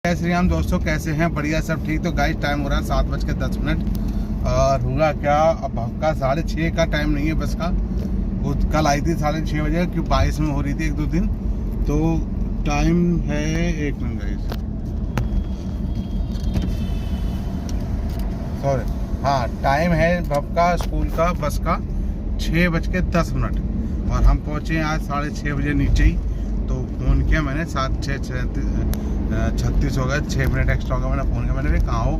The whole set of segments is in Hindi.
जय श्री राम दोस्तों, कैसे हैं? बढ़िया, सब ठीक। तो गाइस टाइम हो रहा है 7:10 और हुआ क्या, अब का 6:30 का टाइम नहीं है बस का। वो कल आई थी 6:30 बजे, क्यों बारिश में हो रही थी 1-2 दिन। तो टाइम है, 1 मिनट गाइस, सॉरी, हाँ टाइम है भपका स्कूल का बस का 6:10 और हम पहुँचे आज 6:30 बजे नीचे ही। तो फ़ोन किया मैंने, 7:36 हो गए, 6 मिनट एक्स्ट्रा हो गया। मैंने फ़ोन किया, मैंने भी कहाँ हो?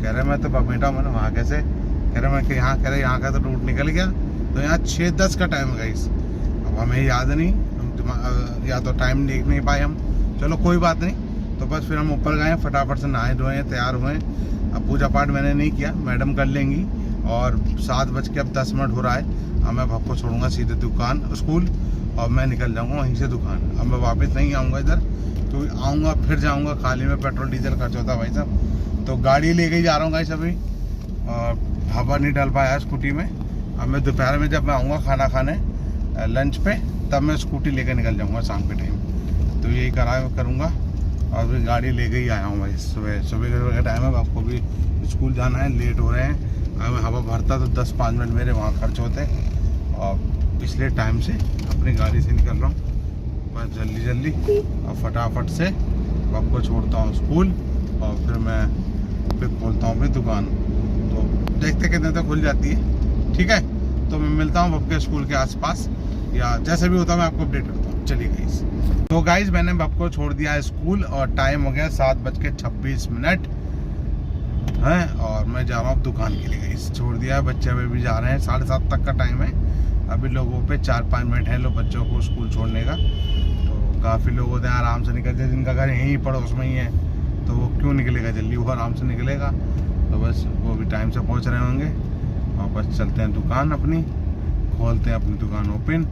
कह रहे मैं तो बैठा हूँ। मैंने वहाँ कैसे? कह रहे मैं कि यहाँ, कह रहे यहाँ का तो रूट निकल गया। तो यहाँ 6:10 का टाइम है गाइस। अब हमें याद नहीं, हम या तो टाइम देख नहीं पाए हम। चलो कोई बात नहीं। तो बस फिर हम ऊपर गए, फटाफट से नहाए धोए तैयार हुए। अब पूजा पाठ मैंने नहीं किया, मैडम कर लेंगी। और 7:10 हो रहा है। अब मैं आपको छोड़ूंगा सीधे दुकान स्कूल और मैं निकल जाऊंगा वहीं से दुकान। अब मैं वापस नहीं आऊँगा इधर, तो आऊँगा फिर जाऊँगा, खाली में पेट्रोल डीजल खर्च होता है भाई साहब। तो गाड़ी लेके ही जा रहा हूँ गाइस अभी, और हवा नहीं डाल पाया स्कूटी में। अब मैं दोपहर में जब मैं आऊँगा खाना खाने लंच पे, तब मैं स्कूटी लेकर निकल जाऊँगा शाम के टाइम। तो यही करूँगा। और फिर गाड़ी लेके ही आया हूँ भाई। सुबह का टाइम है, आपको भी स्कूल जाना है, लेट हो रहे हैं। अगर हवा भरता तो 10-5 मिनट मेरे वहाँ खर्च होते, और इसलिए टाइम से अपनी गाड़ी से निकल रहा हूँ बस जल्दी और फटाफट से आपको छोड़ता हूँ स्कूल। और फिर मैं फिर खोलता हूँ अपनी दुकान। तो देखते कितने तक खुल जाती है, ठीक है? तो मैं मिलता हूँ आपके स्कूल के आसपास, या जैसे भी होता है मैं आपको अपडेट करता हूँ। चलिए गाइस, तो गाइस मैंने आपको छोड़ दिया है स्कूल और टाइम हो गया 7:26 है। और मैं जा रहा हूँ दुकान के लिए गाइस। छोड़ दिया है, बच्चे अभी भी जा रहे हैं। 7:30 तक का टाइम है। अभी लोगों पे 4-5 मिनट है लोग बच्चों को स्कूल छोड़ने का। तो काफ़ी लोग होते हैं आराम से निकलते हैं, जिनका घर यहीं पड़ोस में ही है, तो वो क्यों निकलेगा जल्दी, वो आराम से निकलेगा। तो बस वो भी टाइम से पहुंच रहे होंगे। और बस चलते हैं दुकान अपनी, खोलते हैं अपनी दुकान ओपन।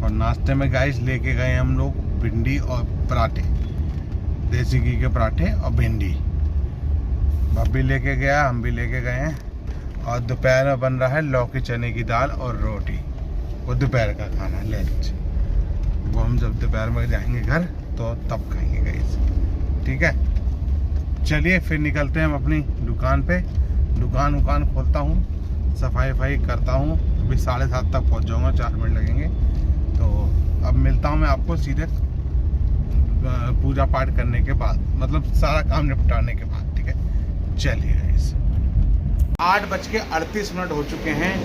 और नाश्ते में गाइस लेके गए हम लोग भिंडी और पराठे, देसी घी के पराठे और भिंडी। भाभी लेके गया, हम भी लेके गए हैं। और दोपहर में बन रहा है लौकी चने की दाल और रोटी। वो दोपहर का खाना लंच, वो हम जब दोपहर में जाएंगे घर तो तब खाएंगे गाइस, ठीक है? चलिए फिर निकलते हैं हम अपनी दुकान पे। दुकान खोलता हूँ, सफाई करता हूँ। अभी 7:30 तक पहुँच जाऊँगा, 4 मिनट लगेंगे। तो अब मिलता हूँ मैं आपको सीधे पूजा पाठ करने के बाद, मतलब सारा काम निपटाने के बाद, ठीक है? चलिए गाइस, 8:38 हो चुके हैं।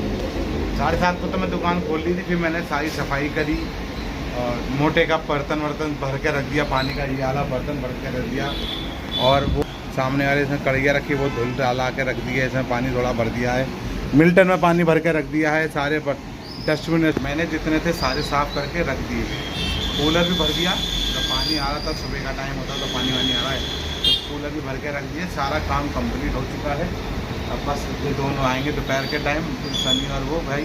7:30 को तो मैं दुकान खोल ली थी। फिर मैंने सारी सफाई करी और मोटे का बर्तन भर के रख दिया, पानी का ये वाला बर्तन भर के रख दिया। और वो सामने वाले इसमें कड़िया रखी, वो धुल डाला के रख दिया। इसमें पानी थोड़ा भर दिया है, मिल्टन में पानी भर के रख दिया है। सारे डस्टबिन मैंने जितने थे सारे साफ़ करके रख दिए। कूलर भी भर दिया, जब पानी आ रहा था, सुबह का टाइम होता तो पानी आ रहा है, तो कूलर भी भर के रख दिए। सारा काम कंप्लीट हो चुका है। अब बस ये दोनों आएंगे दोपहर के टाइम, सनी और वो भाई,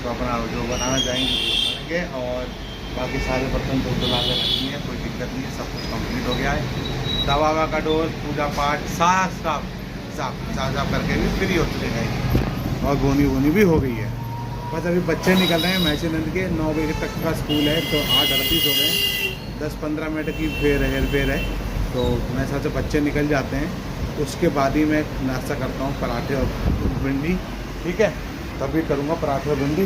तो अपना जो बनाना जाएंगे वो बनाएंगे। और बाकी सारे बर्तन धुला के रख दिए, कोई दिक्कत नहीं है, सब कुछ कंप्लीट हो गया है। दवा का डोज, पूजा पाठ साफ करके भी फ्री हो चुके हैं। और गोनी भी हो गई है। बस अभी बच्चे निकल रहे हैं मैचेनंद के, 9 बजे तक का स्कूल है, तो 8:38 हो गए। 10-15 मिनट की फेर है। तो मेरे हिसाब से बच्चे निकल जाते हैं, उसके बाद ही मैं नाश्ता करता हूँ, पराठे और भिंडी, ठीक है? तभी करूँगा पराठे और भिंडी।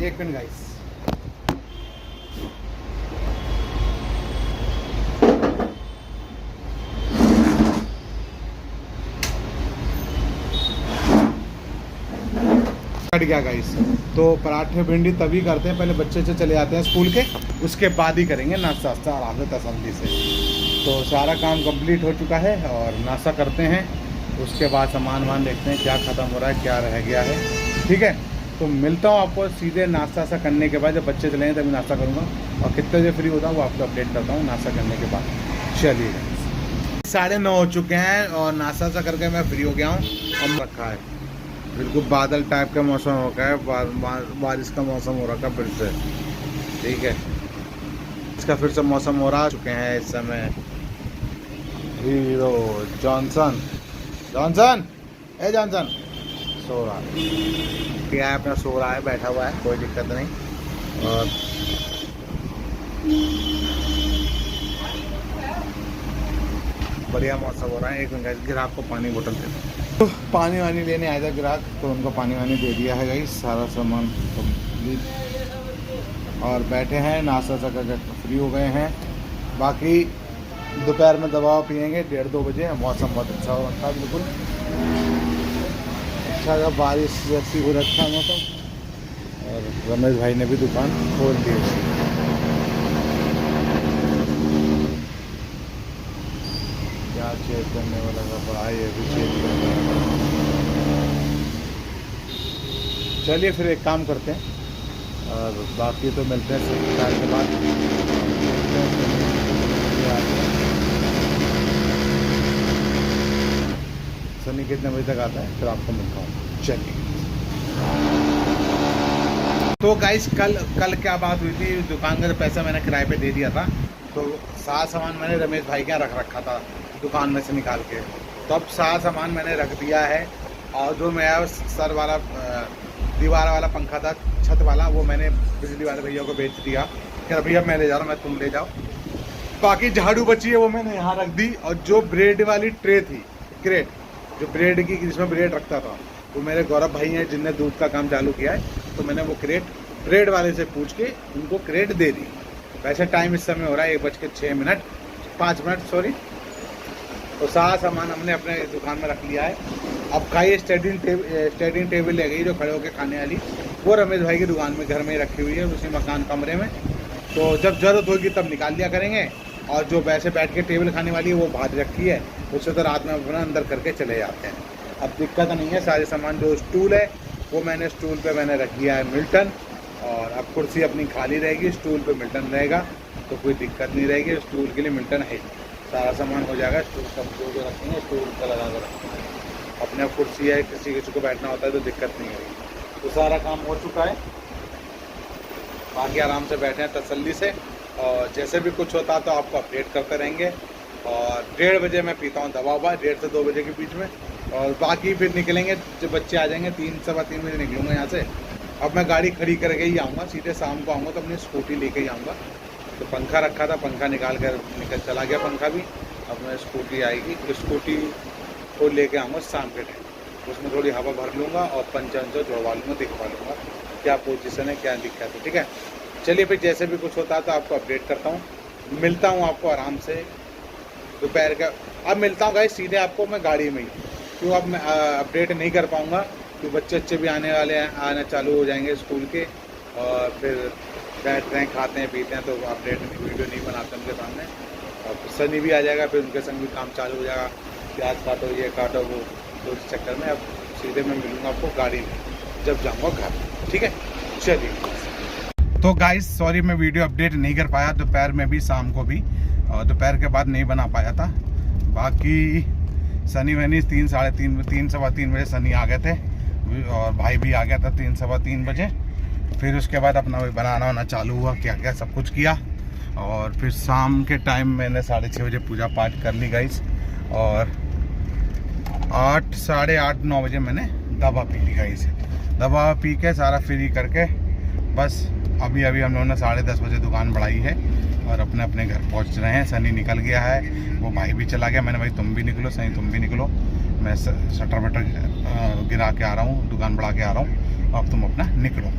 1 मिनट गाइस। कट गया गाइस। तो पराठे भिंडी तभी करते हैं, पहले बच्चे से चले जाते हैं स्कूल के, उसके बाद ही करेंगे नाश्ता आराम से तसल्ली से। तो सारा काम कंप्लीट हो चुका है और नाश्ता करते हैं। उसके बाद सामान देखते हैं क्या ख़त्म हो रहा है, क्या रह गया है, ठीक है? तो मिलता हूँ आपको सीधे नाश्ता सा करने के बाद। जब बच्चे चलेंगे तभी नाश्ता करूँगा, और कितने बजे फ्री होता हूँ वो आपको अपडेट करता हूँ नाश्ता करने के बाद। चलिए 9:30 हो चुके हैं और नाश्ता सा करके मैं फ्री हो गया हूँ। अब रखा है, बिल्कुल बादल टाइप का मौसम हो गया है, बारिश का मौसम हो रखा फिर से, ठीक है? इसका फिर से मौसम हो रहा चुके हैं इस समय। हीरो जॉनसन सो रहा है, क्या है अपना, सो रहा है, बैठा हुआ है, कोई दिक्कत नहीं। और बढ़िया मौसम हो रहा है। एक मिनट ग्राहक को पानी बोतल दे दो। तो पानी वानी लेने आया था ग्राहक, तो उनको पानी वानी दे दिया है गाइस, सारा सामान कंप्लीट। और बैठे हैं, नाश्ता सा करके फ्री हो गए हैं। बाकी दोपहर में दवा पियेंगे 1:30-2 बजे। मौसम बहुत अच्छा हो रखा है, बिल्कुल अच्छा, बारिश जैसी हो रखा है मौसम। और रमेश भाई ने भी दुकान खोल दी है। क्या चेक करने वाला कपड़ा है, ये भी चेक करने वाला। चलिए फिर एक काम करते हैं और बाकी तो मिलते हैं चार के बाद। सनी कितने बजे तक आता है फिर आपको मिलता हूँ। चलिए। तो गाइस कल क्या बात हुई थी, दुकान का पैसा मैंने किराए पे दे दिया था, तो सारा सामान मैंने रमेश भाई के यहाँ रख रखा था दुकान में से निकाल के। तो अब सारा सामान मैंने रख दिया है। और जो मेरा सर वाला दीवार वाला पंखा था, छत वाला, वो मैंने बिजली वाले भैया को बेच दिया कि भैया मैं ले जा रहा हूँ, मैं तुम ले जाओ। बाकी झाड़ू बची है वो मैंने यहाँ रख दी। और जो ब्रेड वाली ट्रे थी, क्रेट, जो ब्रेड की जिसमें ब्रेड रखता था, वो मेरे गौरव भाई हैं जिनने दूध का काम चालू किया है। तो मैंने वो क्रेट ब्रेड वाले से पूछ के उनको क्रेट दे दी। वैसे टाइम इस समय हो रहा है 1:05 सॉरी। तो सारा सामान हमने अपने दुकान में रख लिया है। अब खाइए स्टैंडिंग टेबल ले गई जो खड़े होकर खाने वाली, वो रमेश भाई की दुकान में घर में ही रखी हुई है, उसी मकान कमरे में। तो जब ज़रूरत होगी तब निकाल लिया करेंगे। और जो वैसे बैठ के टेबल खाने वाली है वो बाहर रखी है, उससे तो रात में अपना अंदर करके चले जाते हैं। अब दिक्कत नहीं है। सारे सामान, जो स्टूल है वो मैंने स्टूल पे मैंने रख दिया है मिल्टन। और अब कुर्सी अपनी खाली रहेगी, स्टूल पे मिल्टन रहेगा, तो कोई दिक्कत नहीं रहेगी। स्टूल के लिए मिल्टन है, सारा सामान हो जाएगा। स्टूल सब जो रखेंगे स्टूल का लगा कर रखेंगे। अपने आप कुर्सी है, किसी को बैठना होता है तो दिक्कत नहीं होगी। तो सारा काम हो चुका है। बाकी आराम से बैठे हैं तसल्ली से, और जैसे भी कुछ होता तो आपको अपडेट करते रहेंगे। और 1:30 बजे मैं पीता हूँ दवा 1:30 से 2 बजे के बीच में। और बाकी फिर निकलेंगे जब बच्चे आ जाएंगे, 3-3:15 बजे निकलूँगा यहाँ से। अब मैं गाड़ी खड़ी करके ही आऊँगा, सीधे शाम को आऊँगा तो अपनी स्कूटी लेके ही आऊँगा। तो पंखा रखा था, पंखा निकाल चला गया पंखा भी। अब मैं स्कूटी आएगी, तो स्कूटी को लेके आऊँगा शाम के टाइम, उसमें थोड़ी हवा भर लूँगा और पंचर जोड़वा लूँगा, दिखवा लूँगा क्या पोजीशन है, क्या दिक्कत है। ठीक है, चलिए फिर जैसे भी कुछ होता है तो आपको अपडेट करता हूँ। मिलता हूँ आपको आराम से दोपहर का। अब मिलता हूँ गाइस सीधे आपको मैं गाड़ी में ही, क्यों अब मैं अपडेट नहीं कर पाऊँगा, क्योंकि बच्चे भी आने वाले हैं, आना चालू हो जाएंगे स्कूल के। और फिर बैठते हैं, खाते हैं, पीते हैं, तो अपडेट वीडियो नहीं बनाते उनके सामने। और फिर सनी भी आ जाएगा, फिर उनके संग भी काम चालू हो जाएगा, प्याज काटो, ये काटो, वो। तो इस चक्कर में अब सीधे मैं मिलूँगा आपको गाड़ी में जब जाऊँगा घर। ठीक है, चलिए। तो गाइस सॉरी मैं वीडियो अपडेट नहीं कर पाया दोपहर में भी, शाम को भी, और दोपहर के बाद नहीं बना पाया था। बाकी सनी वनी 3-3:15 बजे सनी आ गए थे, और भाई भी आ गया था 3-3:15 बजे। फिर उसके बाद अपना वही बनाना चालू हुआ, क्या क्या सब कुछ किया। और फिर शाम के टाइम मैंने 6:30 बजे पूजा पाठ कर ली गाइस। और 8, 8:30-9 बजे मैंने दवा पी ली गाइस। दवा पी के सारा फ्री करके बस अभी हम लोगों ने 10:30 बजे दुकान बढ़ाई है और अपने अपने घर पहुंच रहे हैं। सनी निकल गया है, वो भाई भी चला गया। मैंने भाई तुम भी निकलो, सनी तुम भी निकलो, मैं शटर वटर गिरा के आ रहा हूँ, दुकान बढ़ा के आ रहा हूँ, अब तुम अपना निकलो।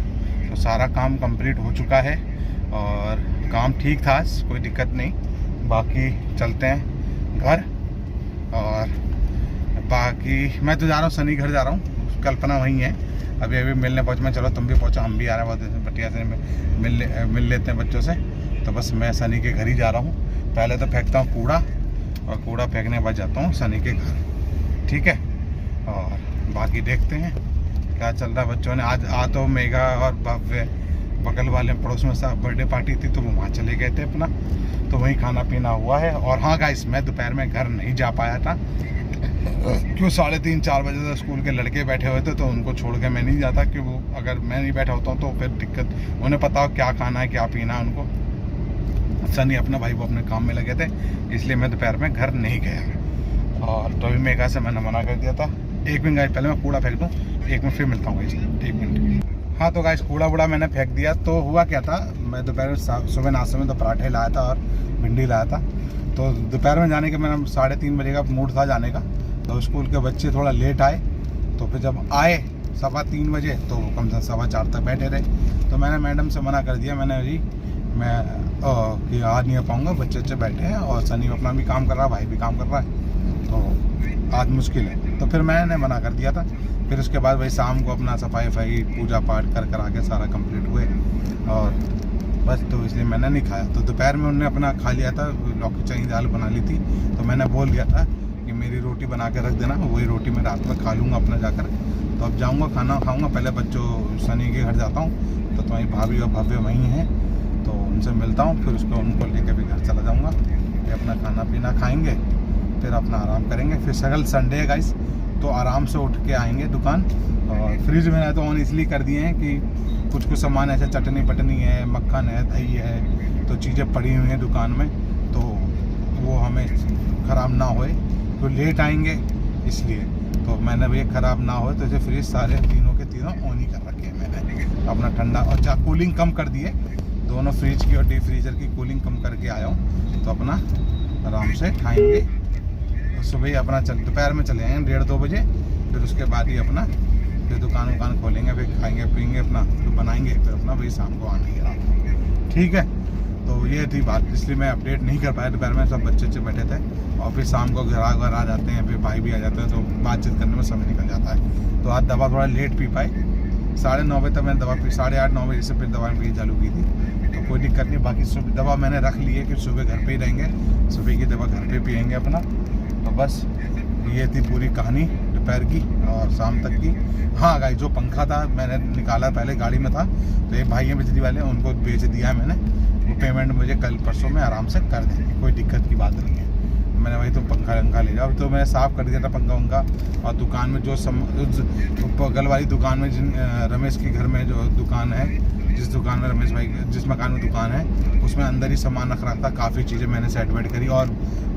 तो सारा काम कंप्लीट हो चुका है और काम ठीक था, कोई दिक्कत नहीं। बाकी चलते हैं घर। और बाकी मैं तो जा रहा हूँ, सनी घर जा रहा हूँ, कल्पना वहीं है, अभी मिलने पहुँच। मैं चलो तुम भी पहुँचो, हम भी आ रहे हैं बहुत बटिया से, मिल लेते हैं बच्चों से। तो बस मैं सनी के घर ही जा रहा हूँ। पहले तो फेंकता हूँ कूड़ा, और कूड़ा फेंकने के बाद जाता हूँ सनी के घर। ठीक है, और बाकी देखते हैं क्या चल रहा है। बच्चों ने आज तो मेगा और भव्य बगल वाले पड़ोस में साहब बर्थडे पार्टी थी, तो वो वहाँ चले गए थे अपना, तो वहीं खाना पीना हुआ है। और हाँ गाइस, मैं दोपहर में घर नहीं जा पाया था, क्यों 3:30-4 बजे तक स्कूल के लड़के बैठे हुए थे, तो उनको छोड़ के मैं नहीं जाता, कि वो अगर मैं नहीं बैठा होता हूँ तो फिर दिक्कत, उन्हें पता हो क्या खाना है क्या पीना है उनको। सनी अपना भाई वो अपने काम में लगे थे, इसलिए मैं दोपहर में घर नहीं गया। और तो भी मेगा से मैंने मना कर दिया था। 1 मिनट गाइस, पहले मैं कूड़ा फेंक दूँ, 1 मिनट फिर मिलता हूँ गाइस, 1 मिनट। हाँ तो गाइस कूड़ा मैंने फेंक दिया। तो हुआ क्या था, मैं दोपहर सुबह नाश्ते में तो पराठे लाया था और भिंडी लाया था। तो दोपहर में जाने का मेरा 3:30 बजे का मूड था जाने का। तो स्कूल के बच्चे थोड़ा लेट आए, तो फिर जब आए 3:15 बजे तो कम से कम 4:15 तक बैठे रहे। तो मैंने मैडम से मना कर दिया, मैंने जी मैं कि आज नहीं आ पाऊँगा, बच्चे बैठे हैं और सनी अपना भी काम कर रहा है, भाई भी काम कर रहा है, तो आज मुश्किल है। तो फिर मैंने मना कर दिया था। फिर उसके बाद भाई शाम को अपना सफाई पूजा पाठ कर के सारा कंप्लीट हुए और बस, तो इसलिए मैंने नहीं खाया। तो दोपहर में उन्होंने अपना खा लिया था, लौकी चने की दाल बना ली थी। तो मैंने बोल दिया था कि मेरी रोटी बना के रख देना, वही रोटी मैं रात में खा लूँगा अपना जाकर। तो अब जाऊँगा खाना खाऊँगा, पहले बच्चों सनी के घर जाता हूँ। तो तुम्हारी भाभी और भव्य वहीं हैं, तो उनसे मिलता हूँ, फिर उनको लेकर भी घर चला जाऊँगा। फिर अपना खाना पीना खाएँगे, फिर अपना आराम करेंगे। फिर कल संडे है गाइस, तो आराम से उठ के आएंगे दुकान। और फ्रिज में तो ऑन इसलिए कर दिए हैं कि कुछ सामान ऐसे चटनी पटनी है, मक्खन है, दही है, तो चीज़ें पड़ी हुई हैं दुकान में, तो वो हमें ख़राब ना होए। तो लेट आएंगे इसलिए, तो मैंने भी ख़राब ना हो, तो इसे फ्रिज सारे तीनों के तीनों ऑन ही कर रखे हैं मैंने, अपना ठंडा और कूलिंग कम कर दिए, दोनों फ्रिज की और डीप फ्रीजर की कूलिंग कम करके आया हूँ। तो अपना आराम से खाएँगे। तो सुबह ही अपना दोपहर में चले आएंगे 1:30-2 बजे, फिर उसके बाद ही अपना फिर दुकान खोलेंगे, फिर खाएंगे पीएंगे अपना, फिर बनाएंगे, फिर अपना वही शाम को आएंगे रात को। ठीक है, तो ये थी बात, इसलिए मैं अपडेट नहीं कर पाया। दोपहर में सब बच्चे बैठे थे और फिर शाम को घर आ जाते हैं, फिर भाई भी आ जाते हैं, तो बातचीत करने में समय निकल जाता है। तो आज दवा थोड़ा लेट पी पाए, 9:30 बजे तक मैंने दवा पी, 8:30-9 बजे से फिर दवा पी चालू की थी, तो कोई दिक्कत नहीं। बाकी सुबह दवा मैंने रख ली है कि सुबह घर पे ही रहेंगे, सुबह की दवा घर पे पियेंगे अपना। तो बस ये थी पूरी कहानी दोपहर की और शाम तक की। हाँ गाइस, जो पंखा था मैंने निकाला, पहले गाड़ी में था, तो एक भाई हैं बिजली वाले, उनको बेच दिया है मैंने। वो पेमेंट मुझे कल परसों में आराम से कर देंगे, कोई दिक्कत की बात नहीं है। मैंने वही तो पंखा ले जाओ, तो मैंने साफ़ कर दिया था पंखा उनका। और दुकान में जो बगल वाली दुकान में रमेश के घर में जो दुकान है, जिस दुकान में रमेश भाई जिस मकान में दुकान है, उसमें अंदर ही सामान रख रहा था, काफ़ी चीज़ें मैंने सेट वेट करी। और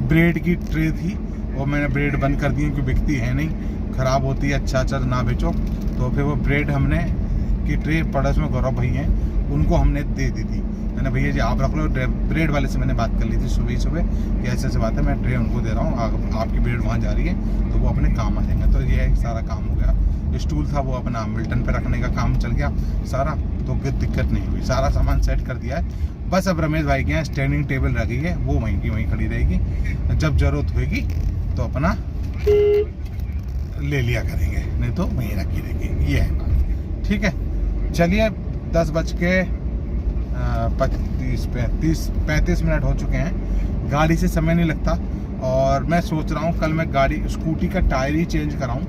ब्रेड की ट्रे थी, वो मैंने ब्रेड बंद कर दी क्योंकि बिकती है नहीं, ख़राब होती है, अच्छा ना बेचो। तो फिर वो ब्रेड हमने की ट्रे पड़ोस में गौरव भाई हैं, उनको हमने दे दी थी। मैंने भैया जी आप रख लो, ब्रेड वाले से मैंने बात कर ली थी सुबह कि ऐसे बात है, मैं ट्रे उनको दे रहा हूँ, आपकी ब्रेड वहाँ जा रही है, तो वो अपने काम आ जाएंगे। तो ये सारा काम हो गया। स्टूल था वो अपना मिल्टन पे रखने का काम चल गया सारा, तो कोई दिक्कत नहीं हुई, सारा सामान सेट कर दिया है। बस अब रमेश भाई के यहाँ स्टैंडिंग टेबल रखी है, वो वहीं की वहीं खड़ी रहेगी, जब ज़रूरत होगी तो अपना ले लिया करेंगे, नहीं तो वहीं रखी रहेगी। ये है बात, ठीक है। चलिए 10:35 मिनट हो चुके हैं, गाड़ी से समय नहीं लगता। और मैं सोच रहा हूँ कल मैं स्कूटी का टायर ही चेंज कराऊँ,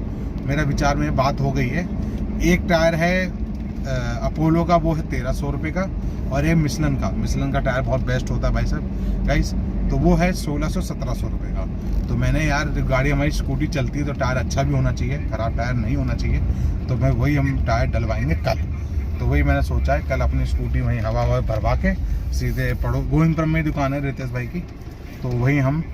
मेरा विचार में बात हो गई है। एक टायर है अपोलो का, वो है 1300 रुपये का, और ये मिशलन का टायर बहुत बेस्ट होता है भाई साहब गाइस, तो वो है 1600-1700 रुपये का। तो मैंने यार, गाड़ी हमारी स्कूटी चलती है तो टायर अच्छा भी होना चाहिए, ख़राब टायर नहीं होना चाहिए, तो मैं वही हम टायर डलवाएंगे कल। तो वही मैंने सोचा है, कल अपनी स्कूटी वहीं हवा भरवा के सीधे गोविंदपुरम में दुकान है रितेश भाई की, तो वहीं हम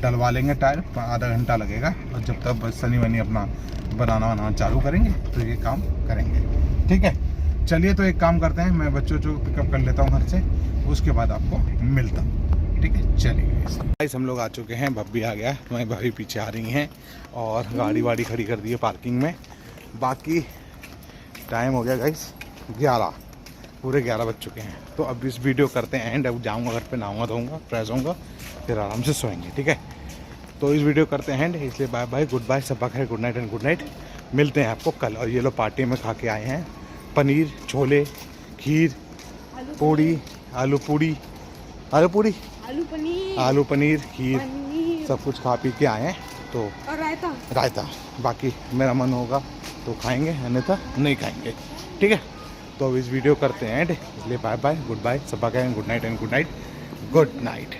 डलवा लेंगे टायर, आधा घंटा लगेगा। और जब तक सनी वनी अपना बनाना चालू करेंगे तो ये काम करेंगे, ठीक है। चलिए तो एक काम करते हैं, मैं बच्चों को पिकअप कर लेता हूँ घर से, उसके बाद आपको मिलता हूँ, ठीक है। चलिए गाइस, हम लोग आ चुके हैं, भब्बी आ गया, तुम्हारी भाभी पीछे आ रही हैं और गाड़ी वाड़ी खड़ी कर दी है पार्किंग में। बाकी टाइम हो गया गाइस 11, पूरे 11 बज चुके हैं। तो अब इस वीडियो करते हैं एंड, अब जाऊँगा घर पे, नहाऊंगा धोऊंगा, फ्रेश होऊंगा, फिर आराम से सोएंगे, ठीक है। तो इस वीडियो करते हैं एंड, इसलिए बाय बाय, गुड बाय, सब खैर, good night and good night. मिलते हैं आपको कल। और ये लोग पार्टी में खा के आए हैं पनीर, छोले, खीर, पूड़ी, आलू पनीर, खीर, सब कुछ खा पी के आए हैं। तो और रायता। बाकी मेरा मन होगा तो खाएंगे, अन्यथा नहीं खाएंगे, ठीक है। तो अब इस वीडियो करते हैं एंड, इसलिए बाय बाय, गुड बाय, सब खैर, good night and good night.